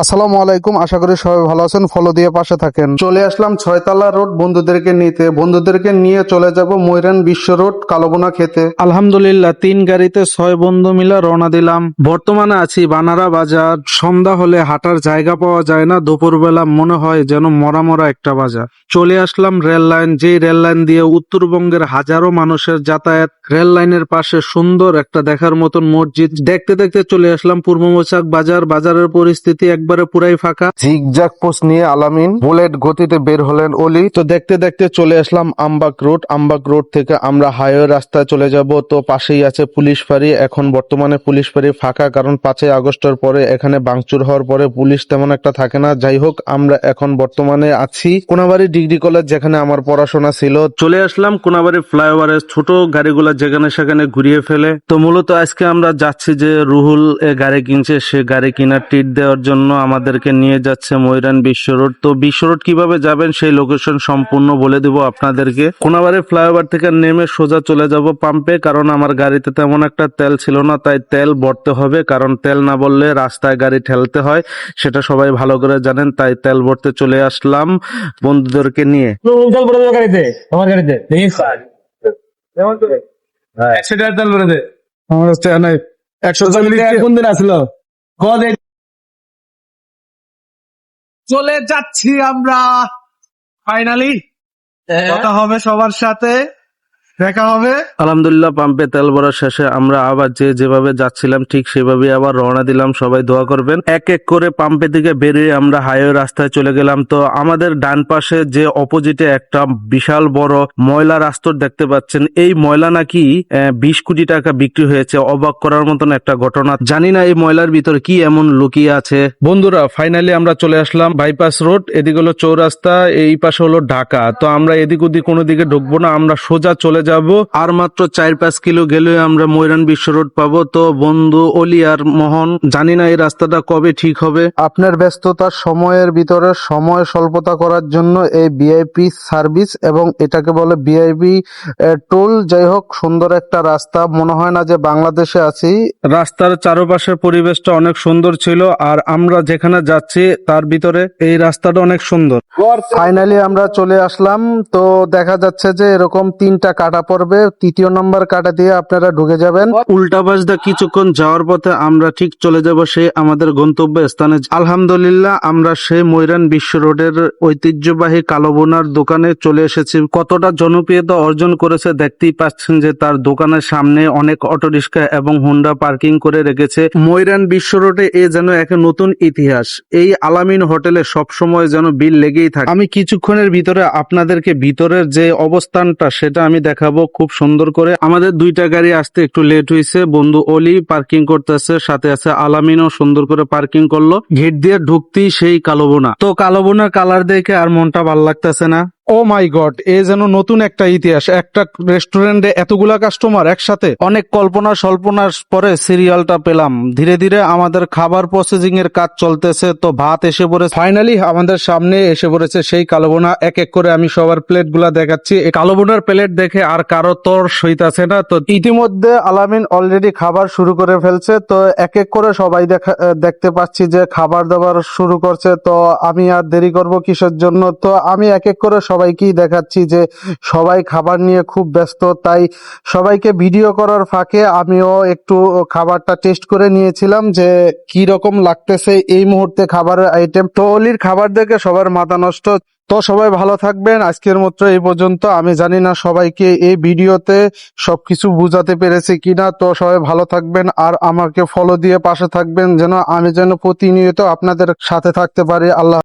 আসসালামু আলাইকুম, আশা করি সবাই ভালো আছেন। ফলো দিয়ে পাশে থাকেন। চলে আসলাম ছয়তলা রোড বন্ধুদেরকে নিয়ে চলে যাব ময়রান বিশ্ব রোড কালোবোনা খেতে। আলহামদুলিল্লাহ 3 গাড়িতে 6 বন্ধু মিলে রওনা দিলাম। বর্তমানে আছি বানারা বাজার। সন্ধ্যা হলে হাঁটার জায়গা পাওয়া যায় না, দুপুরবেলা মনে হয় যেন মরা মরা একটা বাজার। চলে আসলাম রেল লাইন, যেই রেল লাইন দিয়ে উত্তরবঙ্গের হাজারো মানুষের যাতায়াত। রেল লাইনের পাশে সুন্দর একটা দেখার মতন মসজিদ। দেখতে দেখতে চলে আসলাম পূর্ব মৌচাক বাজার। বাজারের পরিস্থিতি একবারে পুরাই ফাঁকা। জিগজ্যাগ পোস্ট নিয়ে আলামিন বুলেট গতিতে বের হলেন অলি। তো দেখতে দেখতে চলে আসলাম আমবাগ রোড থেকে আমরা হাইওয়ে রাস্তায় চলে যাব। তো পাশেই আছে পুলিশ ফাঁড়ি। এখন বর্তমানে পুলিশ ফাঁড়ি ফাঁকা, কারণ 5ই আগস্টের পরে এখানে ভাঙচুর হওয়ার পরে পুলিশ তেমন একটা থাকে না। যাই হোক, আমরা এখন বর্তমানে আছি কোনাবাড়ি ডিগ্রি কলেজ, যেখানে আমার পড়াশোনা ছিল। চলে আসলাম কোনাবাড়ি ফ্লাইওভারে, ছোট গাড়িগুলা যেখানে সেখানে ঘুরিয়ে ফেলে। তো মূলত আজকে আমরা যাচ্ছি যে রুহুল গাড়ি কিনছে, সে গাড়ি কিনার টিট দেওয়ার জন্য আমাদেরকে নিয়ে যাচ্ছে ময়রান বিশ্ব রোড। তো বিশ্ব রোড কিভাবে যাবেন সেই লোকেশন সম্পূর্ণ বলে দিব আপনাদেরকে। কোনাবাড়ি ফ্লাইওভার থেকে নেমে সোজা চলে যাব পাম্পে, কারণ আমার গাড়িতে তেমন একটা তেল ছিল না, তাই তেল ভরতে হবে। কারণ তেল না বললে রাস্তায় গাড়ি ঠেলতে হয়, সেটা সবাই ভালো করে জানেন। তাই তেল ভরতে চলে আসলাম বন্ধুদেরকে নিয়ে। তেল ভরে দেবে গাড়িতে, আমার গাড়িতে দেখিস তেল ভরে দে। আমার হচ্ছে 140 কোন দিন আসলো চলে যাচ্ছি আমরা ফাইনালি। কথা হবে সবার সাথে, দেখা হবে। আলহামদুলিল্লাহ পাম্পে তেল ভরা শেষে আমরা আবার যেভাবে যাচ্ছিলাম ঠিক সেভাবে আবার রওনা দিলাম। সবাই দোয়া করবেন। এক এক করে পাম্পে থেকে বেরিয়ে আমরা হাইওয়ে রাস্তায় চলে গেলাম। তো আমাদের ডান পাশে যে অপোজিটে একটা বিশাল বড় ময়লার আস্তর দেখতে পাচ্ছেন, এই ময়লা নাকি 20 কোটি টাকা বিক্রি হয়েছে। অবাক করার মতন একটা ঘটনা। জানি না এই ময়লার ভিতর কি এমন লুকিয়ে আছে। বন্ধুরা, ফাইনালি আমরা চলে আসলাম বাইপাস রোড। এদিকে হলো চৌরাস্তা, এই পাশে হলো ঢাকা। তো আমরা এদিক ওদিক কোনো দিকে ঢুকবো না, আমরা সোজা চলে যাব। আর মাত্র 4-5 কিলো গেলে আমরা ময়রান বিশ্ব রোড পাবো। তো বন্ধু অলি আর মোহন, জানি না এই রাস্তাটা কবে ঠিক হবে। আপনার ব্যস্ততার সময়ের ভিতরে সময় স্বল্পতা করার জন্য এই ভিআইপি সার্ভিস, এবং এটাকে বলে ভিআইপি টোল। যাই হোক, সুন্দর একটা রাস্তা, মনে হয় না যে বাংলাদেশে আছি। রাস্তার চারপাশের পরিবেশটা অনেক সুন্দর ছিল, আর আমরা যেখানে যাচ্ছি তার ভিতরে এই রাস্তাটা অনেক সুন্দর। ফাইনালি আমরা চলে আসলাম। তো দেখা যাচ্ছে যে এরকম 3টা কাটা পড়বে, 3য় নম্বর কাটা দিয়ে আপনারা ঢুকে যাবেন। উল্টা পাশ দিয়ে কিছুক্ষণ যাওয়ার পথে আমরা ঠিক চলে যাব সেই আমাদের গন্তব্য স্থানে। আলহামদুলিল্লাহ আমরা সেই ময়রান বিশ্ব রোডের ঐতিহ্যবাহী কালোবোনার দোকানে চলে এসেছি। কতটা জনপ্রিয়তা অর্জন করেছে দেখতেই পাচ্ছেন যে তার দোকানের সামনে অনেক অটোরিক্সা এবং হোন্ডা পার্কিং করে রেখেছে। ময়রান বিশ্ব রোডে এ যেন এক নতুন ইতিহাস। এই আলামিন হোটেলে সবসময় যেন বিল লেগেই থাকে। আমি কিছুক্ষণের ভিতরে আপনাদেরকে ভিতরের যে অবস্থানটা সেটা আমি দেখাবো খুব সুন্দর করে। আমাদের 2টা গাড়ি আসতে একটু লেট হয়েছে। বন্ধু অলি পার্কিং করতেছে, সাথে আছে আলামিনও সুন্দর করে পার্কিং করলো। গেট দিয়ে ঢুকতেই সেই কালোবোনা। তো কালোবোনার কালার দেখে আর মনটা ভাল লাগতেছে না। ও মাই গড, এ যেন নতুন একটা ইতিহাস। একটা রেস্টুরেন্টে এতগুলা কাস্টমার একসাথে। অনেক কল্পনা স্বল্পনার পরে সিরিয়ালটা পেলাম। ধীরে ধীরে আমাদের খাবার প্রসেসিং এর কাজ চলতেছে। তো ভাত এসে পড়েছে, ফাইনালি আমাদের সামনে এসে পড়েছে সেই কালোবোনা। এক এক করে আমি সবার প্লেট গুলা দেখাচ্ছি। এই কালোবোনার প্লেট দেখে আর কারো তোর সইতাছে না। তো ইতিমধ্যে আলামিন অলরেডি খাবার শুরু করে ফেলছে। তো এক এক করে সবাই দেখতে পাচ্ছি যে খাবার দাবার শুরু করছে। তো আমি আর দেরি করব কিসের জন্য। তো আমি এক এক করে সবাইকেই দেখাচ্ছি যে সবাই খাবার নিয়ে খুব ব্যস্ত। তাই সবাইকে ভিডিও করার ফাঁকে আমিও একটু খাবারটা টেস্ট করে নিয়েছিলাম যে কি রকম লাগতেছে এই মুহূর্তে খাবারের আইটেম। তো অলির খাবার দেখে সবার মাথা নষ্ট। তো সবাই ভালো থাকবেন। আজকের মতো এই পর্যন্ত। আমি জানি না সবাইকে এই ভিডিওতে সবকিছু বুঝাতে পেরেছি কিনা। তো সবাই ভালো থাকবেন, আর আমাকে ফলো দিয়ে পাশে থাকবেন, যেন আমি প্রতিনিয়ত আপনাদের সাথে থাকতে পারি। আল্লাহ।